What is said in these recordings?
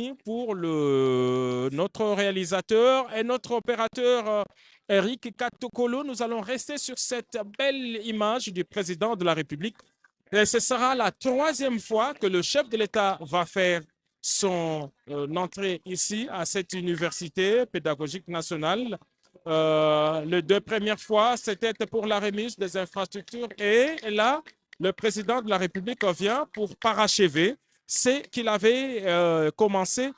compagnie pour notre réalisateur et notre opérateur Eric Katokolo. Nous allons rester sur cette belle image du président de la République. Et ce sera la troisième fois que le chef de l'État va faire son entrée ici à cette université pédagogique nationale. Les deux premières fois, c'était pour la remise des infrastructures et là, le président de la République vient pour parachever ce qu'il avait commencé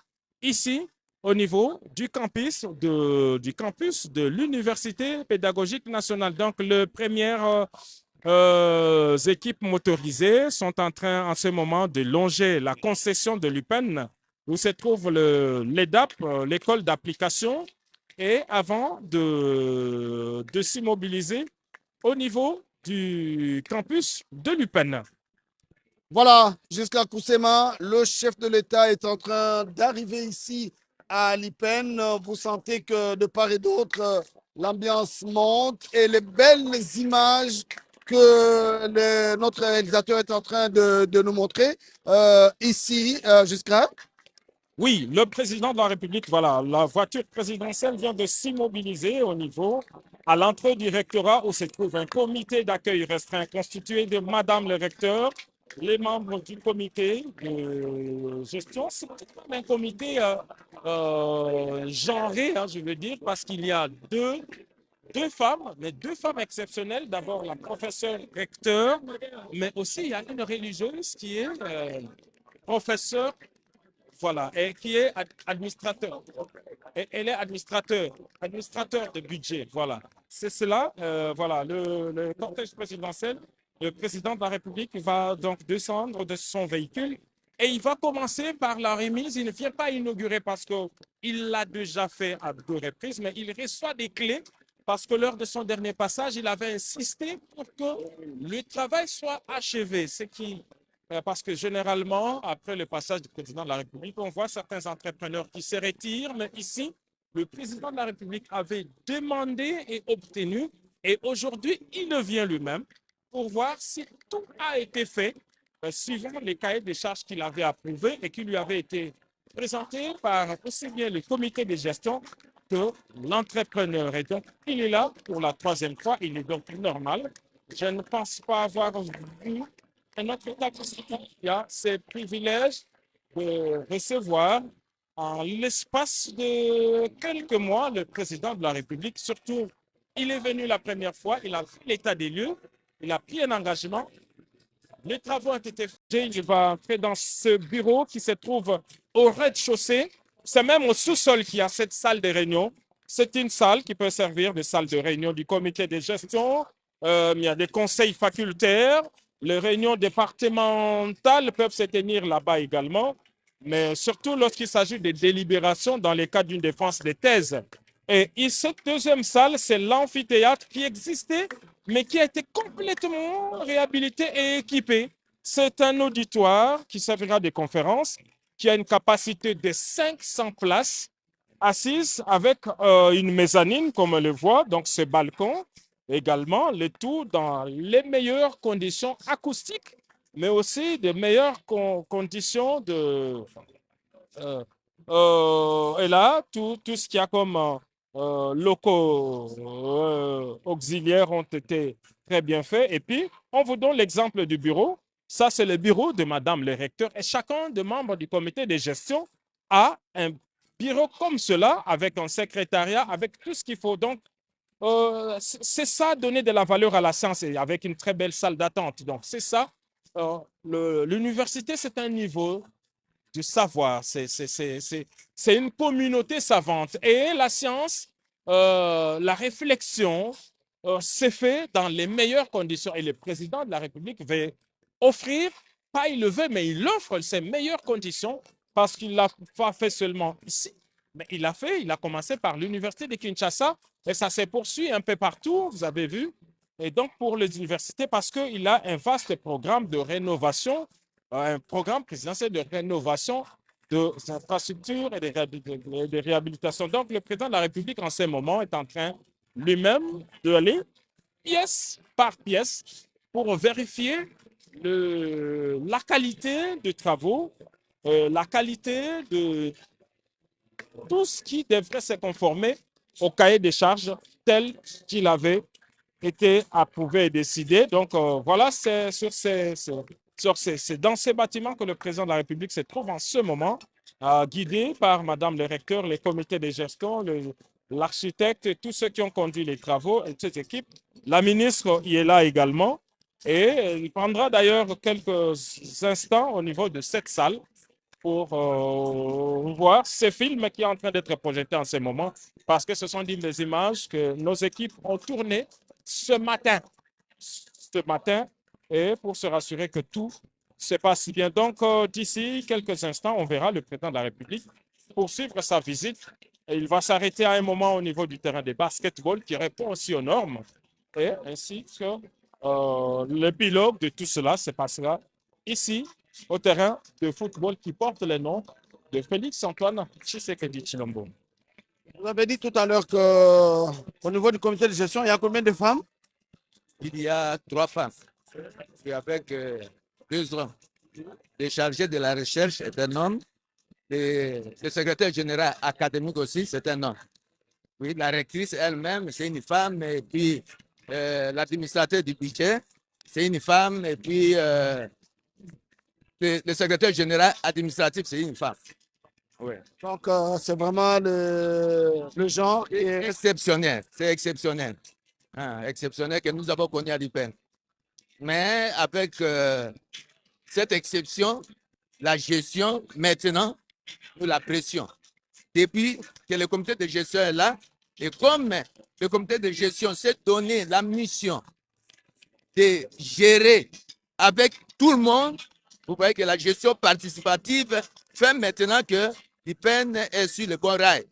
ici au niveau du campus de l'Université pédagogique nationale. Donc, les premières équipes motorisées sont en train en ce moment de longer la concession de l'UPEN où se trouve l'EDAP, l'école d'application, et avant de s'immobiliser au niveau du campus de l'UPEN. Voilà, jusqu'à Kousséma, le chef de l'État est en train d'arriver ici à l'IPEN. Vous sentez que de part et d'autre, l'ambiance monte et les belles images que notre réalisateur est en train de nous montrer ici, jusqu'à... Oui, le président de la République, voilà, la voiture présidentielle vient de s'immobiliser au niveau, à l'entrée du rectorat où se trouve un comité d'accueil restreint constitué de Madame le recteur, les membres du comité de gestion. C'est un comité genré, hein, je veux dire, parce qu'il y a deux femmes, mais deux femmes exceptionnelles. D'abord, la professeure recteur, mais aussi il y a une religieuse qui est professeure. Voilà, et qui est administrateur. Et elle est administrateur de budget. Voilà, c'est cela. Voilà, le cortège présidentiel, le président de la République va donc descendre de son véhicule et il va commencer par la remise. Il ne vient pas inaugurer parce qu'il l'a déjà fait à deux reprises, mais il reçoit des clés parce que lors de son dernier passage, il avait insisté pour que le travail soit achevé, ce qui parce que généralement, après le passage du président de la République, on voit certains entrepreneurs qui se retirent, mais ici, le président de la République avait demandé et obtenu, et aujourd'hui, il vient lui-même pour voir si tout a été fait suivant les cahiers des charges qu'il avait approuvés et qui lui avaient été présentés par aussi bien le comité de gestion que l'entrepreneur. Et donc, il est là pour la troisième fois, il est donc normal. Je ne pense pas avoir vu notre État qui a ce privilège de recevoir en l'espace de quelques mois le président de la République. Surtout, il est venu la première fois, il a fait l'état des lieux, il a pris un engagement. Les travaux ont été faits. Il va entrer dans ce bureau qui se trouve au rez-de-chaussée. C'est même au sous-sol qu'il y a cette salle de réunion. C'est une salle qui peut servir de salle de réunion du comité de gestion. Il y a des conseils facultaires. Les réunions départementales peuvent se tenir là-bas également, mais surtout lorsqu'il s'agit de délibérations dans le cadre d'une défense de thèse. Et cette deuxième salle, c'est l'amphithéâtre qui existait, mais qui a été complètement réhabilité et équipé. C'est un auditoire qui servira de conférences, qui a une capacité de 500 places assises avec une mezzanine, comme on le voit, donc ce balcon également, le tout dans les meilleures conditions acoustiques, mais aussi de meilleures conditions de... et là, tout ce qu'il y a comme locaux auxiliaires ont été très bien faits. Et puis, on vous donne l'exemple du bureau. Ça, c'est le bureau de Madame le recteur. Et chacun des membres du comité de gestion a un bureau comme cela, avec un secrétariat, avec tout ce qu'il faut. Donc, c'est ça, donner de la valeur à la science et avec une très belle salle d'attente. Donc, c'est ça. L'université, c'est un niveau du savoir. C'est une communauté savante. Et la science, la réflexion s'est fait dans les meilleures conditions. Et le président de la République veut offrir, pas il le veut, mais il offre ces meilleures conditions parce qu'il ne l'a pas fait seulement ici, mais il a commencé par l'université de Kinshasa et ça s'est poursuivi un peu partout, vous avez vu. Et donc pour les universités, parce qu'il a un vaste programme de rénovation, un programme présidentiel de rénovation des infrastructures et de réhabilitation. Donc le président de la République en ce moment est en train lui-même d'aller pièce par pièce pour vérifier la qualité des travaux la qualité de tout ce qui devrait se conformer au cahier des charges tel qu'il avait été approuvé et décidé. Donc voilà, c'est c'est dans ces bâtiments que le président de la République se trouve en ce moment, guidé par Madame le recteur, les comités de gestion, l'architecte et tous ceux qui ont conduit les travaux et cette équipe. La ministre y est là également et il prendra d'ailleurs quelques instants au niveau de cette salle pour voir ce film qui est en train d'être projeté en ce moment, parce que ce sont des images que nos équipes ont tournées ce matin, et pour se rassurer que tout se passe bien. Donc, d'ici quelques instants, on verra le président de la République poursuivre sa visite. Et il va s'arrêter à un moment au niveau du terrain de basketball qui répond aussi aux normes, et ainsi que l'épilogue de tout cela se passera ici, au terrain de football qui porte le nom de Félix-Antoine Tshisekedi Tshilombo. Vous avez dit tout à l'heure qu'au niveau du comité de gestion, il y a combien de femmes? Il y a 3 femmes. Et avec 2 hommes. Le chargé de la recherche est un homme. Le secrétaire général académique aussi, c'est un homme. Oui, la rectrice elle-même, c'est une femme. Et puis, l'administrateur du budget, c'est une femme. Et puis, le secrétaire général administratif, c'est une femme. Oui. Donc, c'est vraiment le genre qui est Exceptionnel. C'est exceptionnel. Exceptionnel que nous avons connu à l'IPEN. Mais avec cette exception, la gestion, maintenant, nous la pression. Depuis que le comité de gestion est là, et comme le comité de gestion s'est donné la mission de gérer avec tout le monde, vous voyez que la gestion participative fait maintenant que l'IPEN est sur le bon rail.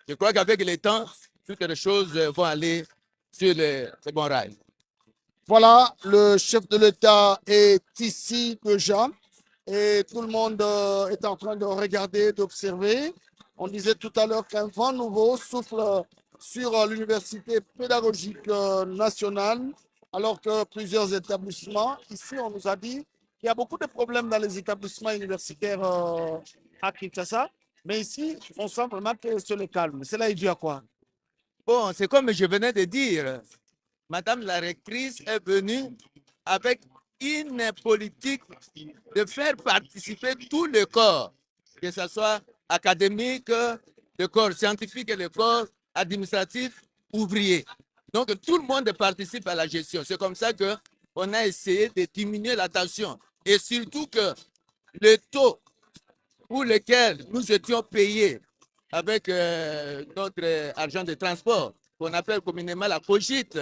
Je crois qu'avec le temps, toutes les choses vont aller sur le bon rail. Voilà, le chef de l'État est ici déjà et tout le monde est en train de regarder, d'observer. On disait tout à l'heure qu'un vent nouveau souffle sur l'université pédagogique nationale, alors que plusieurs établissements, ici on nous a dit qu'il y a beaucoup de problèmes dans les établissements universitaires à Kinshasa, mais ici on sent vraiment que c'est le calme. Cela est dû à quoi? Bon, c'est comme je venais de dire. Madame la rectrice est venue avec une politique de faire participer tous les corps, que ce soit académique, le corps scientifique et le corps administratif, ouvrier. Donc tout le monde participe à la gestion. C'est comme ça qu'on a essayé de diminuer la tension. Et surtout que le taux pour lequel nous étions payés avec notre argent de transport, qu'on appelle communément la cogite,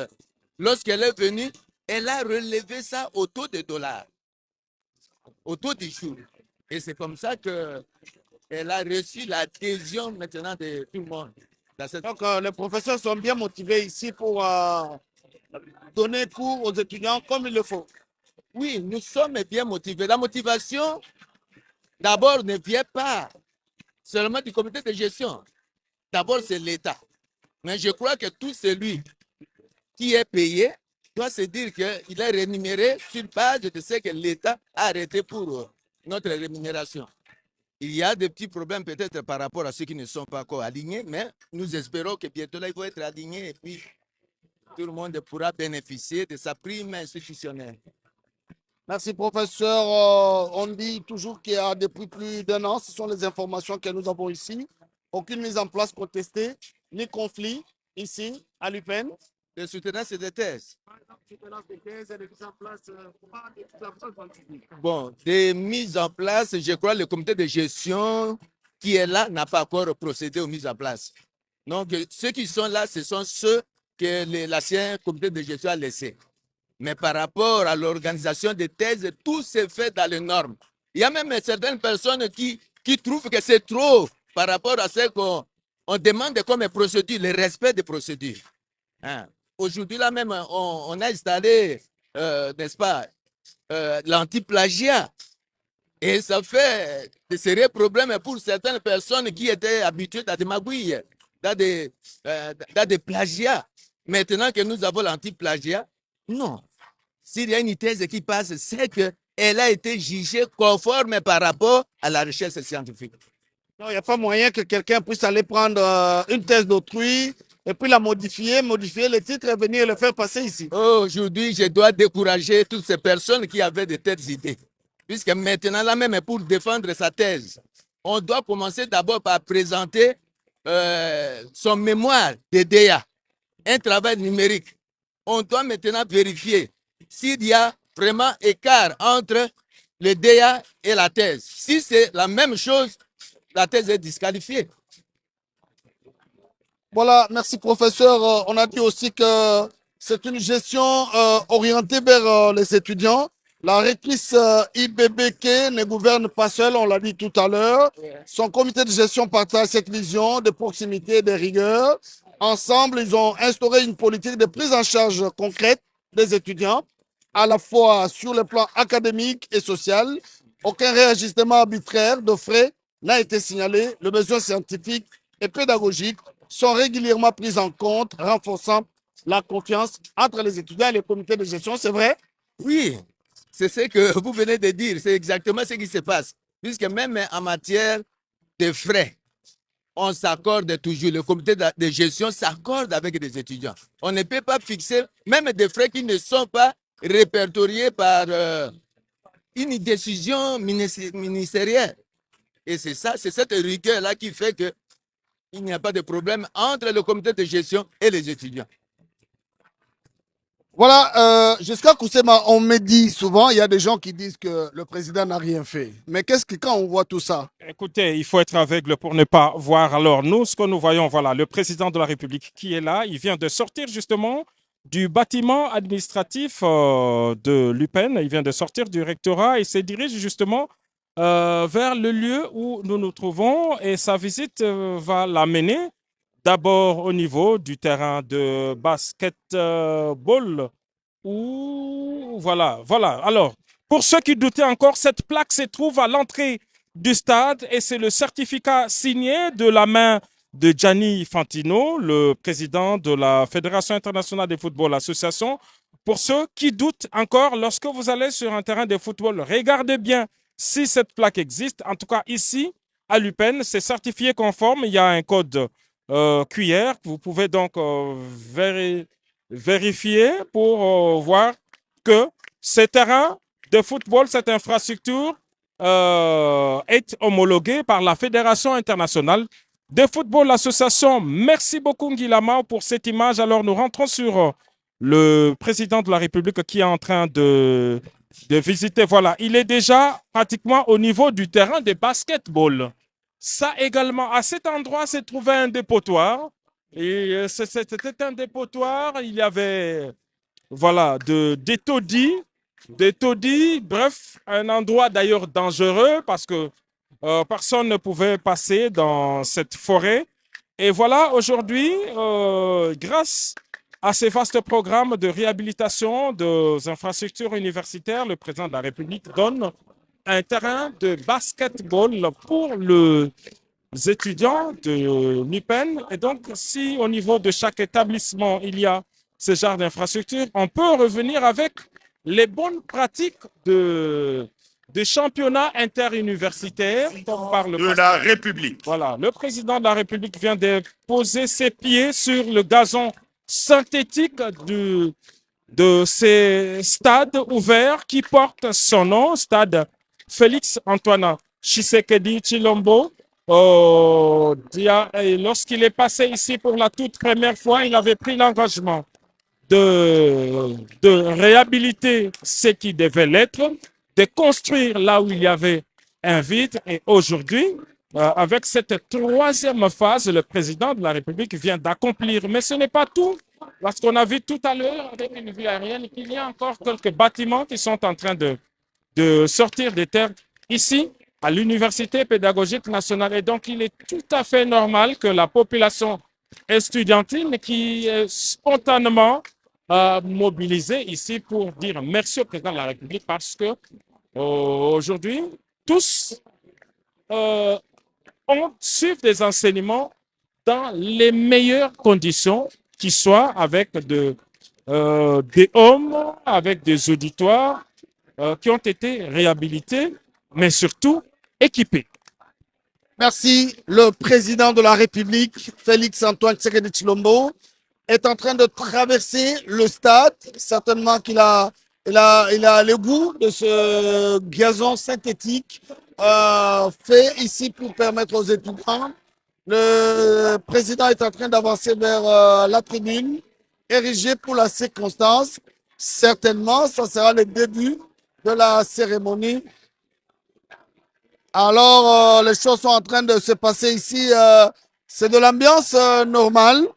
lorsqu'elle est venue, elle a relevé ça au taux de $, au taux du jour. Et c'est comme ça qu'elle a reçu l'adhésion maintenant de tout le monde. Donc, les professeurs sont bien motivés ici pour donner cours aux étudiants comme il le faut. Oui, nous sommes bien motivés. La motivation, d'abord, ne vient pas seulement du comité de gestion. D'abord, c'est l'État. Mais je crois que tout celui qui est payé doit se dire qu'il est rémunéré sur base de ce que l'État a arrêté pour notre rémunération. Il y a des petits problèmes peut-être par rapport à ceux qui ne sont pas encore alignés, mais nous espérons que bientôt là, ils vont être alignés et puis tout le monde pourra bénéficier de sa prime institutionnelle. Merci, professeur. On dit toujours qu'il y a depuis plus d'1 an, ce sont les informations que nous avons ici. Aucune mise en place contestée, ni conflit ici à l'UPEN. De soutenance de thèse. Bon, des mises en place, je crois le comité de gestion qui est là n'a pas encore procédé aux mises en place. Donc, ceux qui sont là, ce sont ceux que l'ancien comité de gestion a laissés. Mais par rapport à l'organisation des thèses, tout se fait dans les normes. Il y a même certaines personnes qui trouvent que c'est trop par rapport à ce qu'on demande comme procédure, le respect des procédures. Hein? Aujourd'hui, là même, on a installé, n'est-ce pas, l'anti-plagiat. Et ça fait de sérieux problèmes pour certaines personnes qui étaient habituées à des magouilles, dans des plagiats. Maintenant que nous avons l'anti-plagiat, non. S'il y a une thèse qui passe, c'est qu'elle elle a été jugée conforme par rapport à la recherche scientifique. Non, il n'y a pas moyen que quelqu'un puisse aller prendre une thèse d'autrui et puis la modifier, modifier le titre et venir le faire passer ici. Aujourd'hui, je dois décourager toutes ces personnes qui avaient de telles idées. Puisque maintenant, là même, pour défendre sa thèse, on doit commencer d'abord par présenter son mémoire de DEA, un travail numérique. On doit maintenant vérifier s'il y a vraiment écart entre le DEA et la thèse. Si c'est la même chose, la thèse est disqualifiée. Voilà, merci professeur. On a dit aussi que c'est une gestion orientée vers les étudiants. La rectrice IBBK ne gouverne pas seule, on l'a dit tout à l'heure. Son comité de gestion partage cette vision de proximité et de rigueur. Ensemble, ils ont instauré une politique de prise en charge concrète des étudiants, à la fois sur le plan académique et social. Aucun réajustement arbitraire de frais n'a été signalé. Le besoin scientifique et pédagogique sont régulièrement prises en compte, renforçant la confiance entre les étudiants et les comités de gestion. C'est vrai? Oui, c'est ce que vous venez de dire. C'est exactement ce qui se passe. Puisque même en matière de frais, on s'accorde toujours. Le comité de gestion s'accorde avec les étudiants. On ne peut pas fixer même des frais qui ne sont pas répertoriés par une décision ministérielle. Et c'est ça, c'est cette rigueur-là qui fait que il n'y a pas de problème entre le comité de gestion et les étudiants. Voilà, jusqu'à Koussema, on me dit souvent, il y a des gens qui disent que le président n'a rien fait. Mais qu'est-ce que quand on voit tout ça? Écoutez, il faut être aveugle pour ne pas voir. Alors, nous, ce que nous voyons, voilà, le président de la République qui est là, il vient de sortir justement du bâtiment administratif de l'UPEN. Il vient de sortir du rectorat et se dirige justement vers le lieu où nous nous trouvons. Et sa visite va l'amener d'abord au niveau du terrain de basketball. Voilà. Alors, pour ceux qui doutaient encore, cette plaque se trouve à l'entrée du stade et c'est le certificat signé de la main de Gianni Infantino, le président de la Fédération internationale de football association. Pour ceux qui doutent encore, lorsque vous allez sur un terrain de football, regardez bien si cette plaque existe. En tout cas, ici, à l'UPEN, c'est certifié conforme. Il y a un code QR. Vous pouvez donc vérifier pour voir que ce terrain de football, cette infrastructure est homologuée par la Fédération internationale de football association. Merci beaucoup Nguilama pour cette image. Alors nous rentrons sur le président de la République qui est en train de visiter. Voilà, il est déjà pratiquement au niveau du terrain de basketball. Ça également, à cet endroit se trouvait un dépotoir. Et c'était un dépotoir, il y avait voilà, des taudis, bref, un endroit d'ailleurs dangereux parce que personne ne pouvait passer dans cette forêt. Et voilà, aujourd'hui, grâce à ces vastes programmes de réhabilitation des infrastructures universitaires, le président de la République donne un terrain de basketball pour les étudiants de l'UPEN. Et donc, si au niveau de chaque établissement, il y a ce genre d'infrastructure, on peut revenir avec les bonnes pratiques de championnats interuniversitaires par le de la République. Voilà, le président de la République vient de poser ses pieds sur le gazon synthétique de ces stades ouverts qui portent son nom, stade Félix Antoine Tshisekedi Tshilombo. Lorsqu'il est passé ici pour la toute première fois, il avait pris l'engagement de réhabiliter ce qui devait l'être, de construire là où il y avait un vide. Et aujourd'hui, avec cette troisième phase, le président de la République vient d'accomplir. Mais ce n'est pas tout, parce qu'on a vu tout à l'heure avec une vue aérienne qu'il y a encore quelques bâtiments qui sont en train de sortir des terres ici à l'Université pédagogique nationale. Et donc, il est tout à fait normal que la population estudiantine qui est spontanément mobilisée ici pour dire merci au président de la République parce que aujourd'hui, tous suivent des enseignements dans les meilleures conditions qui soient avec des hommes, avec des auditoires qui ont été réhabilités, mais surtout équipés. Merci. Le président de la République, Félix-Antoine Tshisekedi Tshilombo, est en train de traverser le stade. Certainement qu'il a le goût de ce gazon synthétique fait ici pour permettre aux étudiants. Le président est en train d'avancer vers la tribune érigée pour la circonstance. Certainement, ça sera le début de la cérémonie. Alors, les choses sont en train de se passer ici. C'est de l'ambiance normale.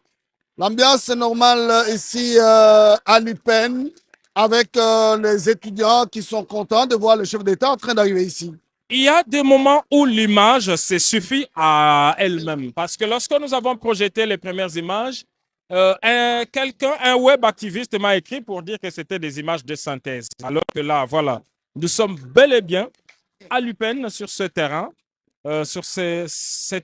L'ambiance normale ici à l'UPEN avec les étudiants qui sont contents de voir le chef d'État en train d'arriver ici. Il y a des moments où l'image se suffit à elle-même. Parce que lorsque nous avons projeté les premières images, un web activiste m'a écrit pour dire que c'était des images de synthèse. Alors que là, voilà, nous sommes bel et bien à l'UPEN sur ce terrain. Sur ces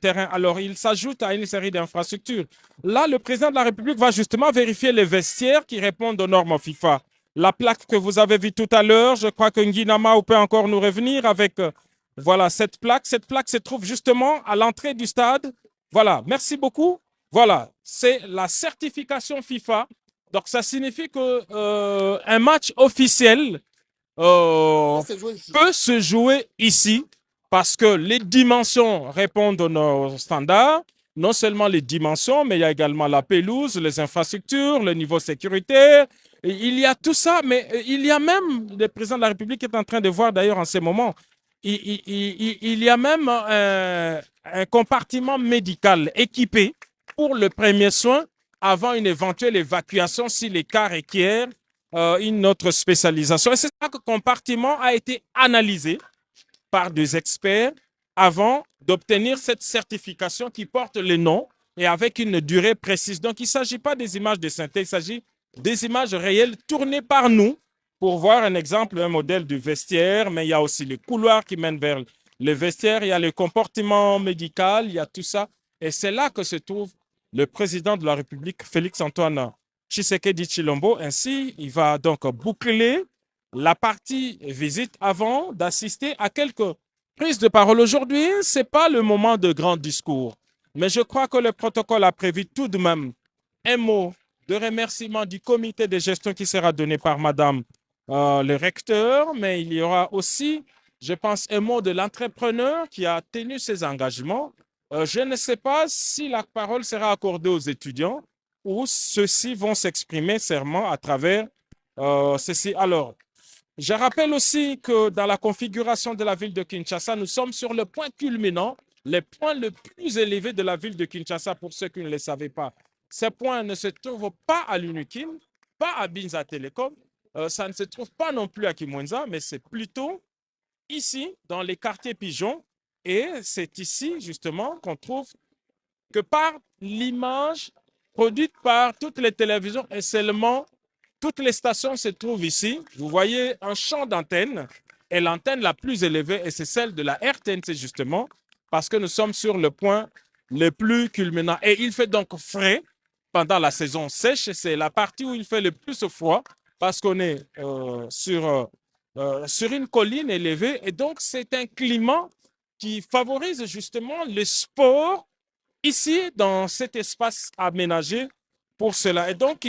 terrains. Alors, il s'ajoute à une série d'infrastructures. Là, le président de la République va justement vérifier les vestiaires qui répondent aux normes FIFA. La plaque que vous avez vue tout à l'heure, je crois que Nguinama peut encore nous revenir avec voilà, cette plaque. Cette plaque se trouve justement à l'entrée du stade. Voilà, merci beaucoup. Voilà, c'est la certification FIFA. Donc, ça signifie que un match officiel peut se jouer ici parce que les dimensions répondent aux standards. Non seulement les dimensions, mais il y a également la pelouse, les infrastructures, le niveau sécuritaire. Et il y a tout ça, mais il y a même, le président de la République qui est en train de voir d'ailleurs en ces moments, il y a même un compartiment médical équipé pour le premier soin avant une éventuelle évacuation si les cas requièrent une autre spécialisation. Et c'est ça que le compartiment a été analysé par des experts avant d'obtenir cette certification qui porte le nom et avec une durée précise. Donc, il ne s'agit pas des images de synthèse, il s'agit des images réelles tournées par nous pour voir un exemple, un modèle du vestiaire, mais il y a aussi les couloirs qui mènent vers le vestiaire, il y a le comportement médical, il y a tout ça. Et c'est là que se trouve le président de la République, Félix-Antoine Tshisekedi Tshilombo. Ainsi, il va donc boucler la partie visite avant d'assister à quelques prises de parole. Aujourd'hui, ce n'est pas le moment de grand discours, mais je crois que le protocole a prévu tout de même un mot de remerciement du comité de gestion qui sera donné par Madame le recteur, mais il y aura aussi, je pense, un mot de l'entrepreneur qui a tenu ses engagements. Je ne sais pas si la parole sera accordée aux étudiants ou ceux-ci vont s'exprimer serment à travers ceci. Alors, je rappelle aussi que dans la configuration de la ville de Kinshasa, nous sommes sur le point culminant, le point le plus élevé de la ville de Kinshasa, pour ceux qui ne le savaient pas. Ce point ne se trouve pas à l'Unikin, pas à Binza Telecom, ça ne se trouve pas non plus à Kimwenza, mais c'est plutôt ici, dans les quartiers pigeons, et c'est ici justement qu'on trouve que par l'image produite par toutes les télévisions et seulement toutes les stations se trouvent ici. Vous voyez un champ d'antenne et l'antenne la plus élevée, et c'est celle de la RTNC justement, parce que nous sommes sur le point le plus culminant. Et il fait donc frais pendant la saison sèche. C'est la partie où il fait le plus froid parce qu'on est sur une colline élevée. Et donc, c'est un climat qui favorise justement le sport ici, dans cet espace aménagé pour cela. Et donc,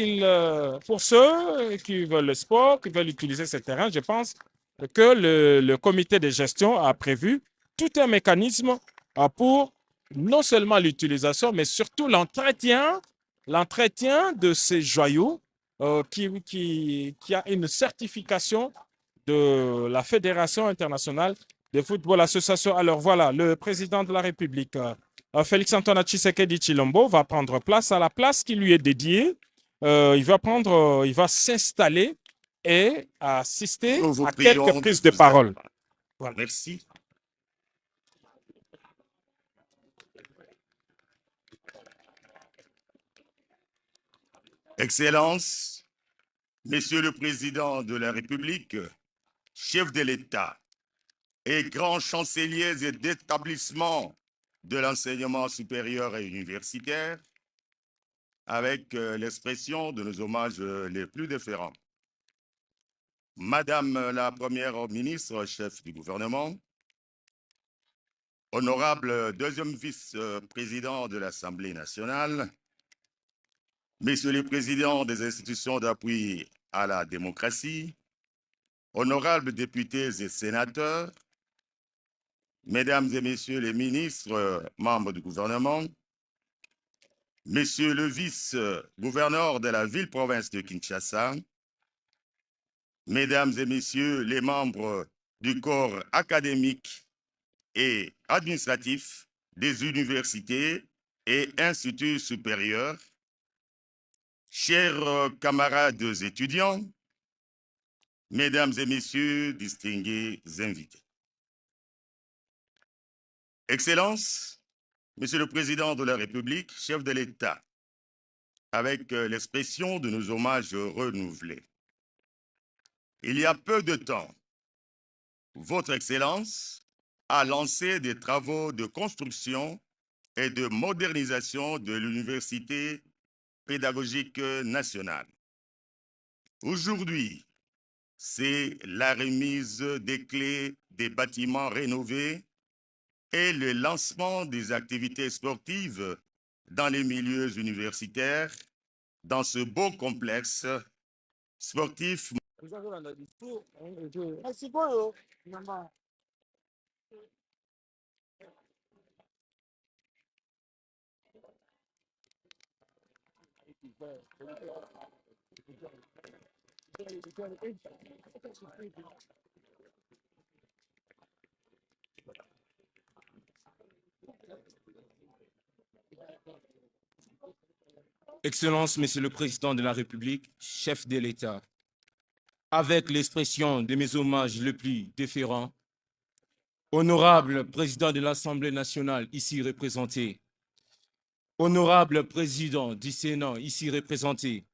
pour ceux qui veulent le sport, qui veulent utiliser ce terrain, je pense que le comité de gestion a prévu tout un mécanisme pour non seulement l'utilisation, mais surtout l'entretien de ces joyaux qui a une certification de la Fédération internationale de football association. Alors voilà, le président de la République, Félix-Antoine Tshisekedi Tshilombo, va prendre place à la place qui lui est dédiée. Il va s'installer et assister à quelques prises de parole. Voilà. Merci. Excellences, Monsieur le Président de la République, chef de l'État et grands chanceliers et d'établissements de l'enseignement supérieur et universitaire, avec l'expression de nos hommages les plus différents. Madame la Première ministre, chef du gouvernement, honorable deuxième vice-président de l'Assemblée nationale, messieurs les présidents des institutions d'appui à la démocratie, honorables députés et sénateurs, mesdames et messieurs les ministres, membres du gouvernement, monsieur le vice-gouverneur de la ville-province de Kinshasa, mesdames et messieurs les membres du corps académique et administratif des universités et instituts supérieurs, chers camarades étudiants, mesdames et messieurs distingués invités. Excellences, Monsieur le Président de la République, chef de l'État, avec l'expression de nos hommages renouvelés. Il y a peu de temps, Votre Excellence a lancé des travaux de construction et de modernisation de l'Université pédagogique nationale. Aujourd'hui, c'est la remise des clés des bâtiments rénovés et le lancement des activités sportives dans les milieux universitaires, dans ce beau complexe sportif. Excellence, Monsieur le Président de la République, chef de l'État, avec l'expression de mes hommages les plus déférents, honorable Président de l'Assemblée nationale ici représenté, honorable Président du Sénat ici représenté,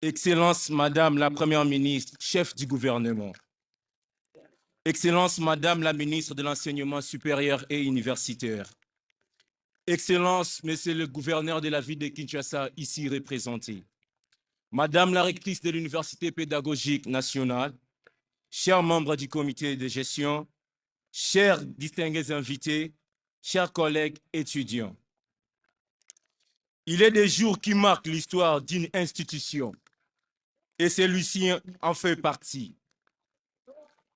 Excellence Madame la Première ministre, chef du gouvernement, Excellence Madame la ministre de l'Enseignement supérieur et universitaire, Excellence Monsieur le gouverneur de la ville de Kinshasa ici représenté, Madame la rectrice de l'Université pédagogique nationale, chers membres du comité de gestion, chers distingués invités, chers collègues étudiants. Il est des jours qui marquent l'histoire d'une institution et celui-ci en fait partie.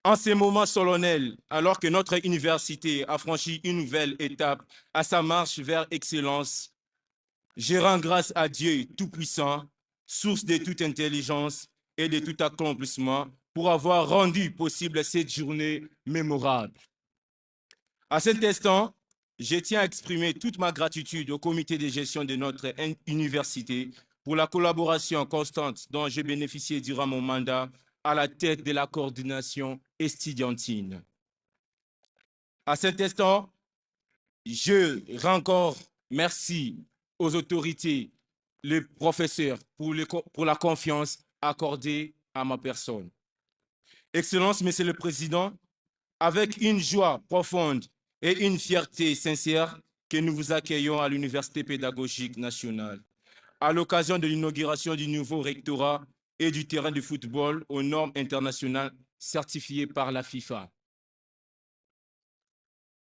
En ces moments solennels, alors que notre université a franchi une nouvelle étape à sa marche vers l'excellence, je rends grâce à Dieu Tout-Puissant, source de toute intelligence et de tout accomplissement, pour avoir rendu possible cette journée mémorable. À cet instant, je tiens à exprimer toute ma gratitude au comité de gestion de notre université pour la collaboration constante dont j'ai bénéficié durant mon mandat à la tête de la coordination estudiantine. À cet instant, je rends encore merci aux autorités, les professeurs pour la confiance accordée à ma personne. Excellence, Monsieur le Président, avec une joie profonde et une fierté sincère que nous vous accueillons à l'Université pédagogique nationale, à l'occasion de l'inauguration du nouveau rectorat et du terrain de football aux normes internationales certifiées par la FIFA.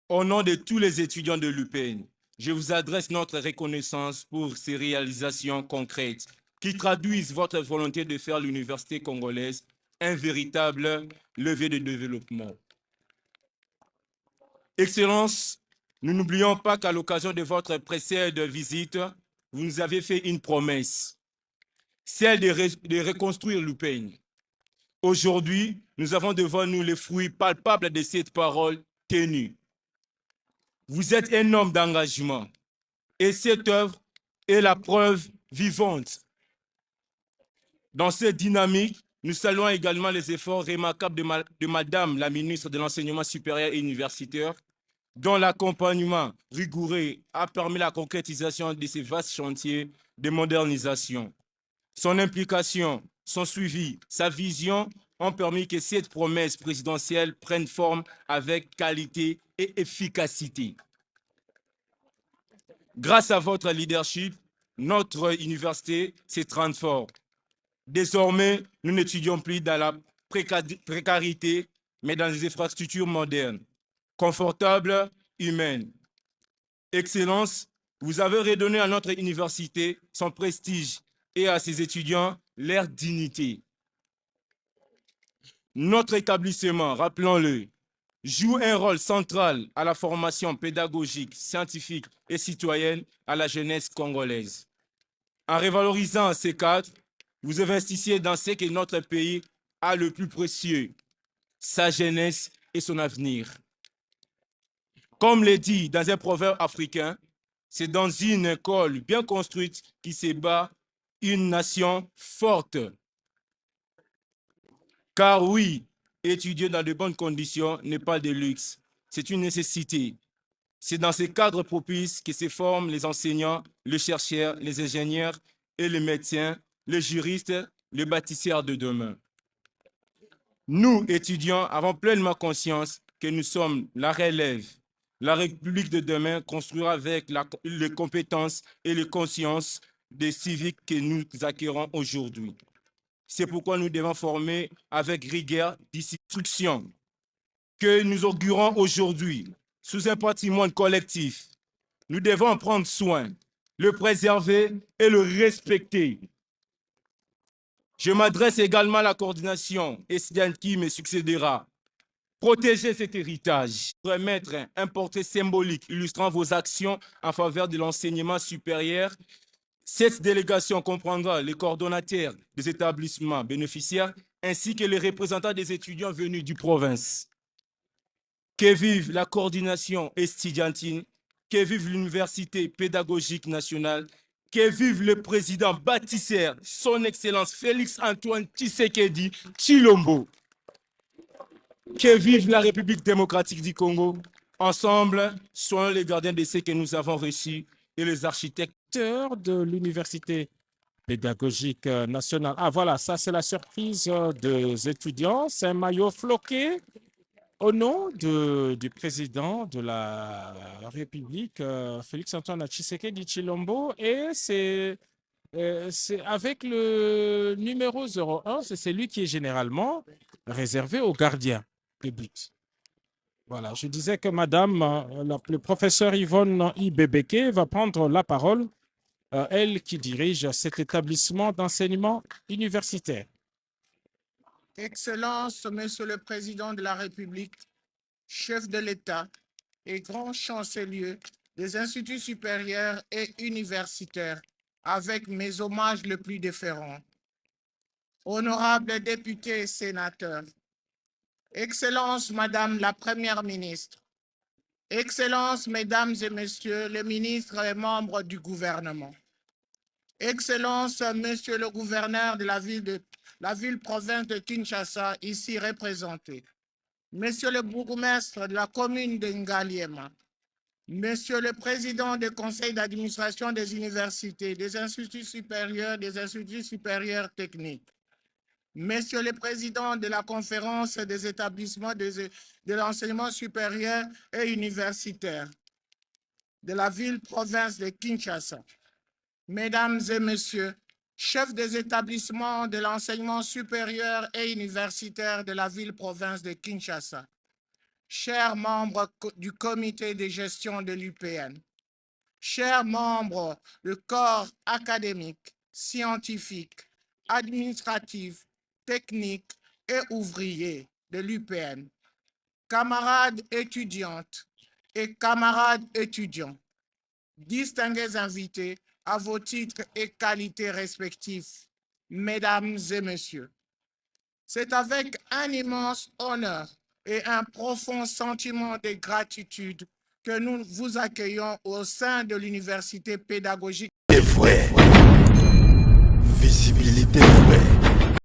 Au nom de tous les étudiants de l'UPN, je vous adresse notre reconnaissance pour ces réalisations concrètes qui traduisent votre volonté de faire l'université congolaise un véritable levier de développement. Excellence, nous n'oublions pas qu'à l'occasion de votre précédente visite, vous nous avez fait une promesse, celle de reconstruire l'UPN. Aujourd'hui, nous avons devant nous les fruits palpables de cette parole tenue. Vous êtes un homme d'engagement et cette œuvre est la preuve vivante. Dans cette dynamique, nous saluons également les efforts remarquables de Madame la ministre de l'Enseignement supérieur et universitaire, dont l'accompagnement rigoureux a permis la concrétisation de ces vastes chantiers de modernisation. Son implication, son suivi, sa vision ont permis que cette promesse présidentielle prenne forme avec qualité et efficacité. Grâce à votre leadership, notre université se transforme. Désormais, nous n'étudions plus dans la précarité, mais dans des infrastructures modernes, confortables, humaines. Excellence, vous avez redonné à notre université son prestige et à ses étudiants leur dignité. Notre établissement, rappelons-le, joue un rôle central à la formation pédagogique, scientifique et citoyenne à la jeunesse congolaise. En révalorisant ces cadres, vous investissez dans ce que notre pays a le plus précieux, sa jeunesse et son avenir. Comme le dit dans un proverbe africain, c'est dans une école bien construite qui se bat une nation forte. Car oui, étudier dans de bonnes conditions n'est pas de luxe, c'est une nécessité. C'est dans ces cadres propices que se forment les enseignants, les chercheurs, les ingénieurs et les médecins, les juristes, les bâtisseurs de demain. Nous, étudiants, avons pleinement conscience que nous sommes la relève. La République de demain construira avec les compétences et les consciences des civiques que nous acquérons aujourd'hui. C'est pourquoi nous devons former avec rigueur, discipline, que nous augurons aujourd'hui sous un patrimoine collectif. Nous devons en prendre soin, le préserver et le respecter. Je m'adresse également à la coordination estudiantine qui me succédera. Protéger cet héritage, remettre un portrait symbolique illustrant vos actions en faveur de l'enseignement supérieur. Cette délégation comprendra les coordonnateurs des établissements bénéficiaires ainsi que les représentants des étudiants venus du province. Que vive la coordination estudiantine, que vive l'Université pédagogique nationale, que vive le président bâtisseur, son Excellence Félix-Antoine Tshisekedi Tshilombo. Que vive la République démocratique du Congo. Ensemble, soyons les gardiens de ce que nous avons reçus et les architectes De l'Université pédagogique nationale. Ah voilà, ça c'est la surprise des étudiants. C'est un maillot floqué au nom du président de la République, Félix-Antoine Tshisekedi Tshilombo. Et c'est avec le numéro 01, c'est celui qui est généralement réservé aux gardiens de but. Voilà, je disais que madame, le professeur Yvonne Ibebeke va prendre la parole, elle qui dirige cet établissement d'enseignement universitaire. Excellence, Monsieur le Président de la République, chef de l'État et grand chancelier des instituts supérieurs et universitaires, avec mes hommages les plus déférents. Honorables députés et sénateurs, Excellence, Madame la Première ministre, Excellences, Mesdames et Messieurs les ministres et membres du gouvernement, Excellences, Monsieur le gouverneur de la ville-province de Kinshasa, ici représenté, Monsieur le bourgmestre de la commune de Ngaliema, Monsieur le président du conseil d'administration des universités, des instituts supérieurs techniques, Monsieur le président de la conférence des établissements de l'enseignement supérieur et universitaire de la ville-province de Kinshasa, Mesdames et Messieurs, chefs des établissements de l'enseignement supérieur et universitaire de la ville-province de Kinshasa, chers membres du comité de gestion de l'UPN, chers membres du corps académique, scientifique, administratif, technique et ouvrier de l'UPN, camarades étudiantes et camarades étudiants, distingués invités à vos titres et qualités respectifs, Mesdames et Messieurs. C'est avec un immense honneur et un profond sentiment de gratitude que nous vous accueillons au sein de l'Université pédagogique. Visibilité vraie.